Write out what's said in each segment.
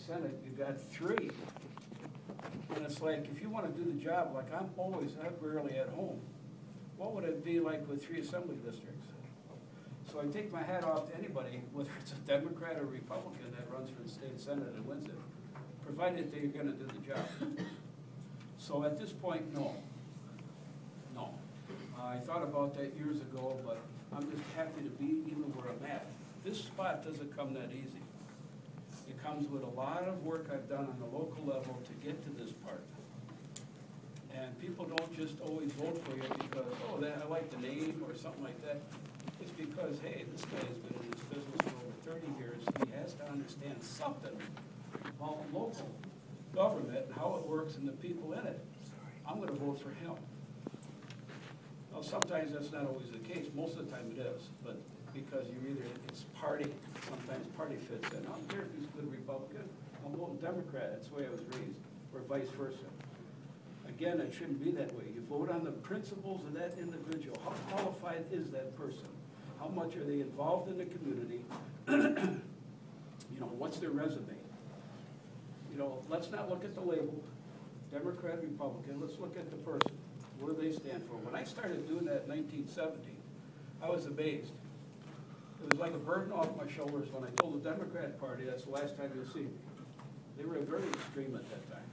Senate, you got 3. And it's like, if you want to do the job, like I'm rarely at home, what would it be like with 3 assembly districts? So I take my hat off to anybody, whether it's a Democrat or Republican that runs for the state Senate and wins it, provided they're going to do the job. So at this point, no. No. I thought about that years ago, but I'm just happy to be even where I'm at. This spot doesn't come that easy. It comes with a lot of work I've done on the local level to get to this part. And people don't just always vote for you because, oh, I like the name or something like that. It's because, hey, this guy has been in this business for over 30 years. He has to understand something about local government and how it works and the people in it. I'm going to vote for him. Well, sometimes that's not always the case. Most of the time it is, but because it's party, sometimes party fits in. I don't care if he's a good Republican, I'm voting Democrat. That's the way I was raised, or vice versa. Again, it shouldn't be that way. You vote on the principles of that individual. How qualified is that person? How much are they involved in the community? You know, what's their resume? You know, let's not look at the label, Democrat, Republican. Let's look at the person. What do they stand for? When I started doing that in 1970, I was amazed. It was like a burden off my shoulders when I told the Democrat Party that's the last time you'll see me. They were very extreme at that time.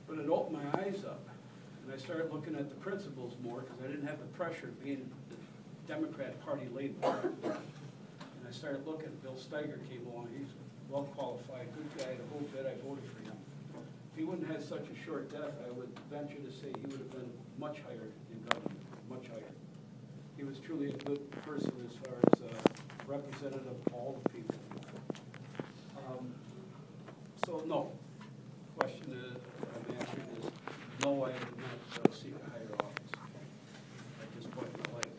But it opened my eyes up, and I started looking at the principles more because I didn't have the pressure of being the Democrat Party laid back. And I started looking. Bill Steiger came along. He's well qualified, good guy. The whole bit, I voted for him. If he wouldn't have had such a short death, I would venture to say he would have been much higher in government, much higher. He was truly a good person as far as representative of all the people. So no, question is, I'm answering is, no, I did not seek a higher office at this point in my life.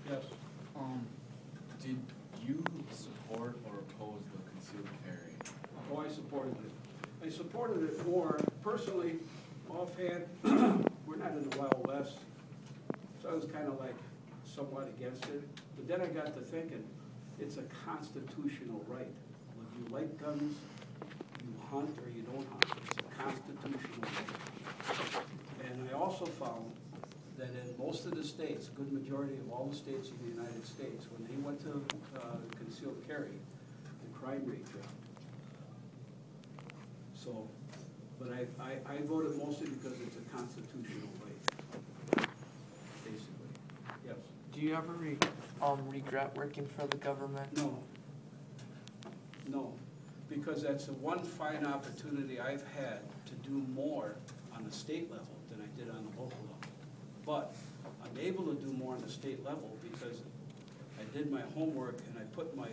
Yes? Did you support or oppose the concealed carry? Oh, I supported it. I supported it more personally, offhand. We're not in the Wild West, so I was kind of like somewhat against it. But then I got to thinking, it's a constitutional right. Whether you like guns, you hunt or you don't hunt, it's a constitutional right. And I also found that in most of the states, a good majority of all the states of the United States, when they went to concealed carry, the crime rate dropped. So, but I voted mostly because it's a constitutional right, basically. Yes. Do you ever regret working for the government? No. No, because that's the one fine opportunity I've had to do more on the state level than I did on the local level. But I'm able to do more on the state level because I did my homework and I put my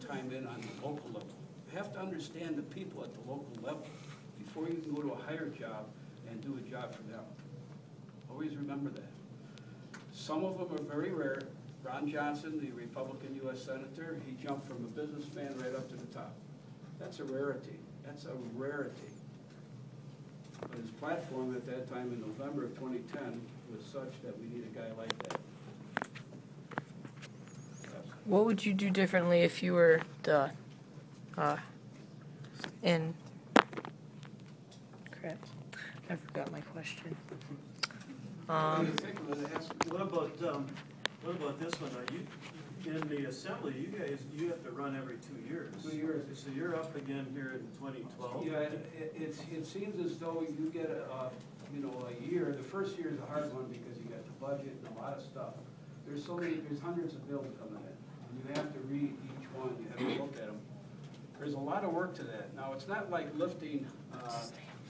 time in on the local level. You have to understand the people at the local level before you can go to a higher job and do a job for them. Always remember that. Some of them are very rare. Ron Johnson, the Republican U.S. Senator, he jumped from a businessman right up to the top. That's a rarity. That's a rarity. But his platform at that time in November of 2010 was such that we need a guy like that. Yes. What would you do differently if you were the crap, I forgot my question. What about this one? Are you in the assembly? You have to run every 2 years. 2 years. So you're up again here in 2012. Yeah, it seems as though you get a year. The first year is a hard one because you got the budget and a lot of stuff. There's hundreds of bills coming in, and you have to read each one. You have to look at them. There's a lot of work to that. Now it's not like lifting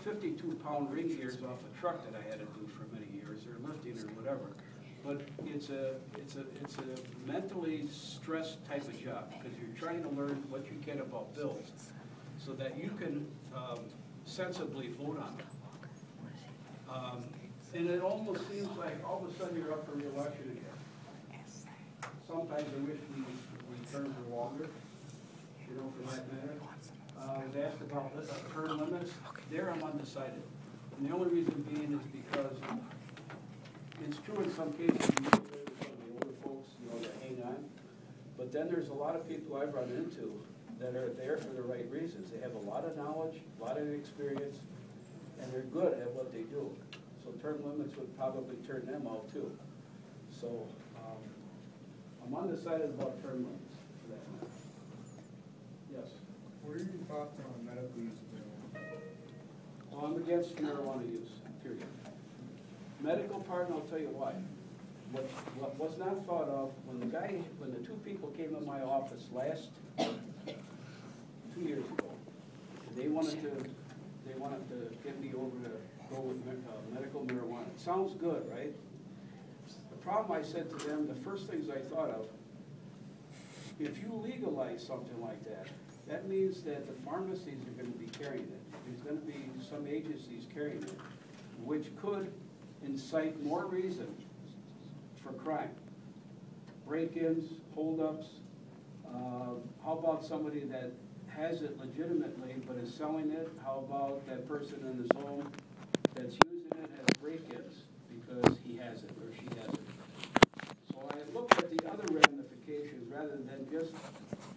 52-pound ring gears off a truck that I had to do for many years, or lifting or whatever. But it's a mentally stressed type of job because you're trying to learn what you can about bills so that you can sensibly vote on them. And it almost seems like all of a sudden you're up for re-election again. Sometimes I wish we terms were longer, for that matter. I was asked about term limits. There I'm undecided. And the only reason being is because it's true in some cases you get rid of some of the older folks, that hang on. But then there's a lot of people I've run into that are there for the right reasons. They have a lot of knowledge, a lot of experience, and they're good at what they do. So term limits would probably turn them out too. So, I'm undecided about term limits for that matter. Yes? What are your thoughts on medical use of marijuana? Well, I'm against marijuana use, period. Medical part, and I'll tell you why. What was not thought of, when the two people came in my office 2 years ago, they wanted to get me over to go with medical marijuana. It sounds good, right? The problem, I said to them, the first things I thought of, if you legalize something like that, that means that the pharmacies are gonna be carrying it. There's gonna be some agencies carrying it, which could incite more reason for crime. Break-ins, holdups. How about somebody that has it legitimately but is selling it? How about that person in his home that's using it as break-ins because he has it or she has it? So I looked at the other ramifications rather than just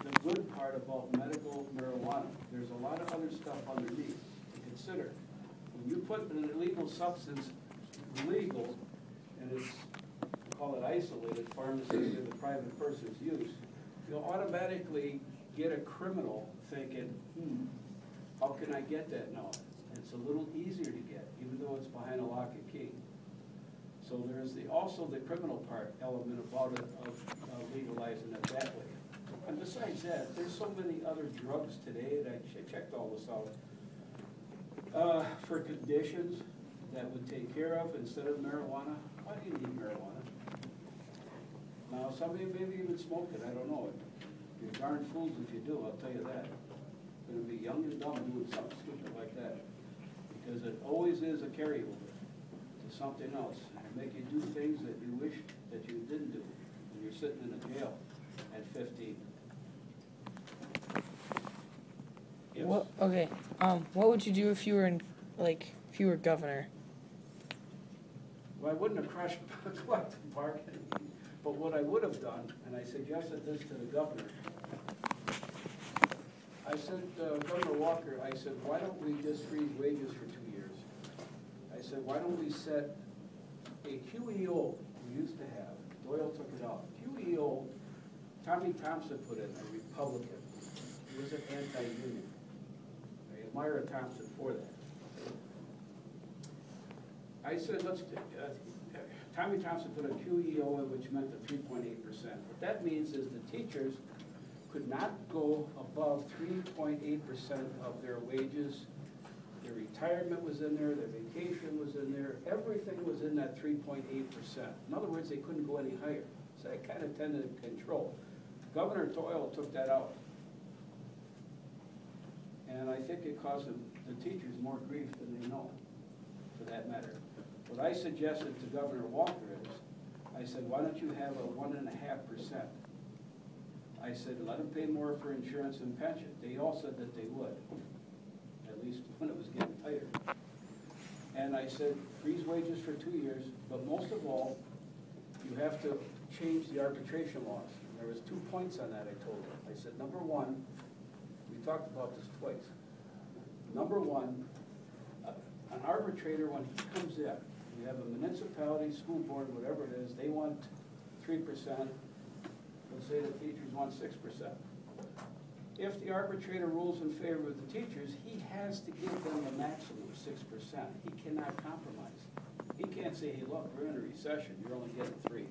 the good part about medical marijuana. There's a lot of other stuff underneath to consider. When you put an illegal substance legal, and it's, call it isolated, pharmacy or the private person's use, you'll automatically get a criminal thinking, how can I get that now? It's a little easier to get, even though it's behind a lock and key. So there's also the criminal part element about it, of legalizing it that way. And besides that, there's so many other drugs today, and I checked all this out, for conditions that would take care of instead of marijuana. Why do you need marijuana? Now, somebody maybe even smoke it, I don't know it. You're darn fools if you do, I'll tell you that. You're gonna be young and dumb doing something stupid like that. Because it always is a carryover to something else. And make you do things that you wish that you didn't do when you're sitting in a jail at 15. Yes. What would you do if you were if you were governor? Well, I wouldn't have crushed collective bargaining, but what I would have done, and I suggested this to the governor, I said, Governor Walker, I said, why don't we just freeze wages for 2 years? I said, why don't we set a QEO we used to have, Doyle took it out, QEO, Tommy Thompson put in, a Republican, he was an anti-union. I admire Thompson for that. I said, Tommy Thompson put a QEO in, which meant the 3.8%. What that means is the teachers could not go above 3.8% of their wages. Their retirement was in there, their vacation was in there, everything was in that 3.8%. In other words, they couldn't go any higher. So they kind of tended to control. Governor Doyle took that out. And I think it caused the teachers more grief than they know, for that matter. What I suggested to Governor Walker is, I said, why don't you have a 1.5%? I said, let them pay more for insurance and pension. They all said that they would, at least when it was getting tighter. And I said, freeze wages for 2 years, but most of all, you have to change the arbitration laws. And there was 2 points on that I told her. I said, number one, we talked about this twice. Number one, an arbitrator, when he comes in, you have a municipality, school board, whatever it is, they want 3%. Let's say the teachers want 6%. If the arbitrator rules in favor of the teachers, he has to give them a maximum of 6%. He cannot compromise. He can't say, hey, look, we're in a recession, you're only getting 3.